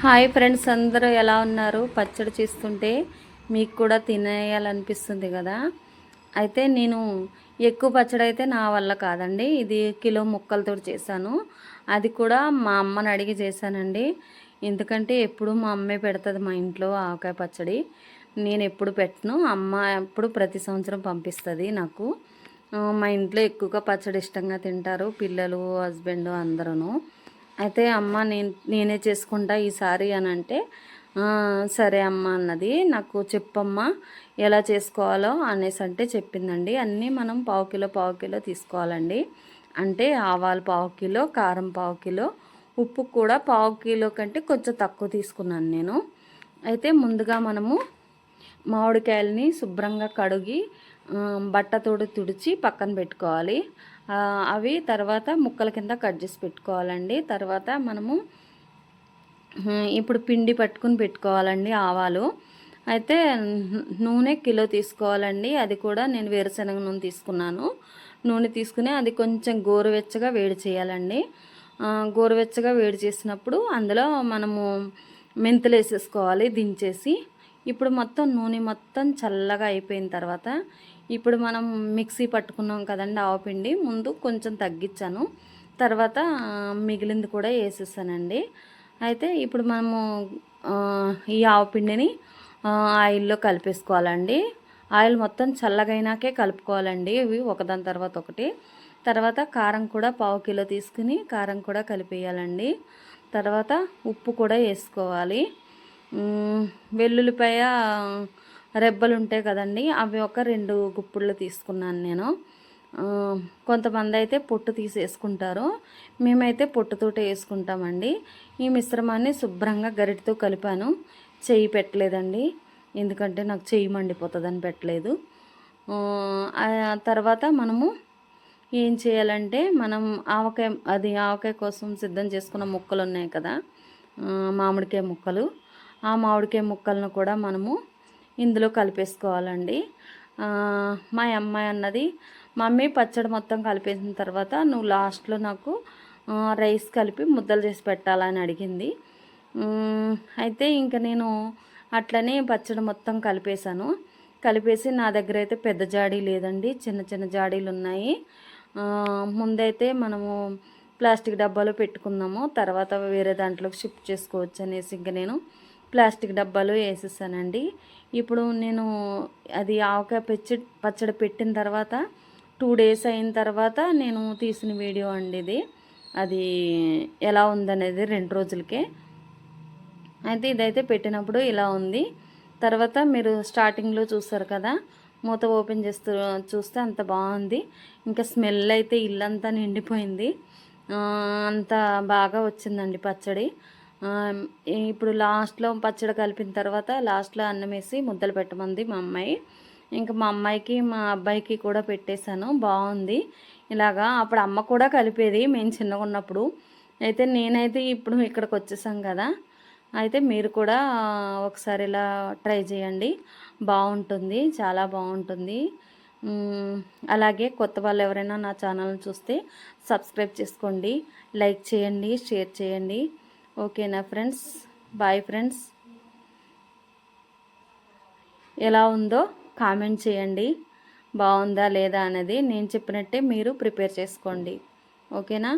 Hi friends, అందరూ ఎలా ఉన్నారు? పచ్చడి చేస్తుంటే మీకు కూడా తినేయాలనిపిస్తుంది కదా. అయితే నేను ఎక్కువ పచ్చడి అయితే నా వల్ల కాదండి. ఇది కిలో ముక్కలతో చేశాను. అది కూడా మా అమ్మని అడిగి చేశానండి. ఎందుకంటే ఎప్పుడు మా అమ్మే పెడుతుంది మా ఇంట్లో ఆవకాయ పచ్చడి. నేను ఎప్పుడు పెట్టను, అమ్మ ఎప్పుడు ప్రతి సంవత్సరం పంపిస్తుంది నాకు. మా ఇంట్లో ఎక్కువగా పచ్చడి ఇష్టంగా తింటారు పిల్లలు, హస్బెండ్ అందరూ. అయితే అమ్మ నేనే చేసుకుంటా ఈసారి అని అంటే, సరే అమ్మ అన్నది. నాకు చెప్పమ్మా ఎలా చేసుకోవాలో అనేసి అంటే చెప్పిందండి. అన్నీ మనం పావు కిలో తీసుకోవాలండి. అంటే ఆవాలు పావు కిలో, కారం పావు కిలో, ఉప్పు కూడా పావు కిలో కంటే కొంచెం తక్కువ తీసుకున్నాను నేను. అయితే ముందుగా మనము మామిడికాయలని శుభ్రంగా కడిగి బట్టతోటి తుడిచి పక్కన పెట్టుకోవాలి. అవి తర్వాత ముక్కల కింద కట్ చేసి పెట్టుకోవాలండి. తర్వాత మనము ఇప్పుడు పిండి పట్టుకుని పెట్టుకోవాలండి. ఆవాలు అయితే నూనె కిలో తీసుకోవాలండి. అది కూడా నేను వేరుశనగ నూనె తీసుకున్నాను. నూనె తీసుకుని అది కొంచెం గోరువెచ్చగా వేడి చేయాలండి. గోరువెచ్చగా వేడి చేసినప్పుడు అందులో మనము మెంతులు వేసేసుకోవాలి దించేసి. ఇప్పుడు మొత్తం నూనె మొత్తం చల్లగా అయిపోయిన తర్వాత ఇప్పుడు మనం మిక్సీ పట్టుకున్నాం కదండి ఆవపిండి, ముందు కొంచెం తగ్గించాను, తర్వాత మిగిలింది కూడా వేసేసానండి. అయితే ఇప్పుడు మనము ఈ ఆవపిండిని ఆయిల్లో కలిపేసుకోవాలండి. ఆయిల్ మొత్తం చల్లగైనాకే కలుపుకోవాలండి ఇవి ఒకదాని తర్వాత ఒకటి. తర్వాత కారం కూడా పావు కిలో తీసుకుని కారం కూడా కలిపేయాలండి. తర్వాత ఉప్పు కూడా వేసుకోవాలి. వెల్లుల్లిపాయ రెబ్బలు ఉంటాయి కదండి, అవి ఒక 2 గుప్పుళ్ళు తీసుకున్నాను నేను. కొంతమంది అయితే పొట్టు తీసి వేసుకుంటారు, మేమైతే పొట్టుతోటే వేసుకుంటామండి. ఈ మిశ్రమాన్ని శుభ్రంగా గరిటతో కలిపాను. చెయ్యి పెట్టలేదండి, ఎందుకంటే నాకు చెయ్యి మండిపోతుందని పెట్టలేదు. తర్వాత మనము ఏం చేయాలంటే, మనం ఆవకాయ కోసం సిద్ధం చేసుకున్న ముక్కలు ఉన్నాయి కదా, మామిడికాయ ముక్కలు. ఆ మామిడికాయ ముక్కలను కూడా మనము ఇందులో కలిపేసుకోవాలండి. మా అమ్మాయి అన్నది, మమ్మీ పచ్చడి మొత్తం కలిపేసిన తర్వాత నువ్వు లాస్ట్లో నాకు రైస్ కలిపి ముద్దలు చేసి పెట్టాలని అడిగింది. అయితే ఇంకా నేను అట్లనే పచ్చడి మొత్తం కలిపేశాను. కలిపేసి నా దగ్గర అయితే పెద్ద జాడీ లేదండి, చిన్న చిన్న జాడీలు ఉన్నాయి. ముందైతే మనము ప్లాస్టిక్ డబ్బాలో పెట్టుకుందాము, తర్వాత వేరే దాంట్లోకి షిఫ్ట్ చేసుకోవచ్చు అనేసి ఇంకా నేను ప్లాస్టిక్ డబ్బాలో వేసేసానండి. ఇప్పుడు నేను అది ఆవకాయ పచ్చడి పెట్టిన తర్వాత 2 డేస్ అయిన తర్వాత నేను తీసిన వీడియో అండి ఇది. అది ఎలా ఉందనేది 2 రోజులకే. అయితే ఇదైతే పెట్టినప్పుడు ఇలా ఉంది. తర్వాత మీరు స్టార్టింగ్లో చూస్తారు కదా, మూత ఓపెన్ చూస్తే అంత బాగుంది. ఇంకా స్మెల్ అయితే ఇల్లంతా నిండిపోయింది. అంత బాగా వచ్చిందండి పచ్చడి. ఇప్పుడు లాస్ట్లో పచ్చడి కలిపిన తర్వాత లాస్ట్లో అన్నం వేసి ముద్దలు పెట్టమంది మా అమ్మాయి. ఇంకా మా అమ్మాయికి మా అబ్బాయికి కూడా పెట్టేశాను. బాగుంది ఇలాగా. అప్పుడు అమ్మ కూడా కలిపేది మేము చిన్నగా ఉన్నప్పుడు. అయితే నేనైతే ఇప్పుడు ఇక్కడికి వచ్చేసాం కదా, అయితే మీరు కూడా ఒకసారి ఇలా ట్రై చేయండి, బాగుంటుంది, చాలా బాగుంటుంది. అలాగే కొత్త వాళ్ళు ఎవరైనా నా ఛానల్ని చూస్తే సబ్స్క్రైబ్ చేసుకోండి, లైక్ చేయండి, షేర్ చేయండి. ఓకేనా ఫ్రెండ్స్? Bye friends. ఎలా ఉందో కామెంట్ చేయండి, బాగుందా లేదా అనేది. నేను చెప్పినట్టే మీరు ప్రిపేర్ చేసుకోండి. ఓకేనా?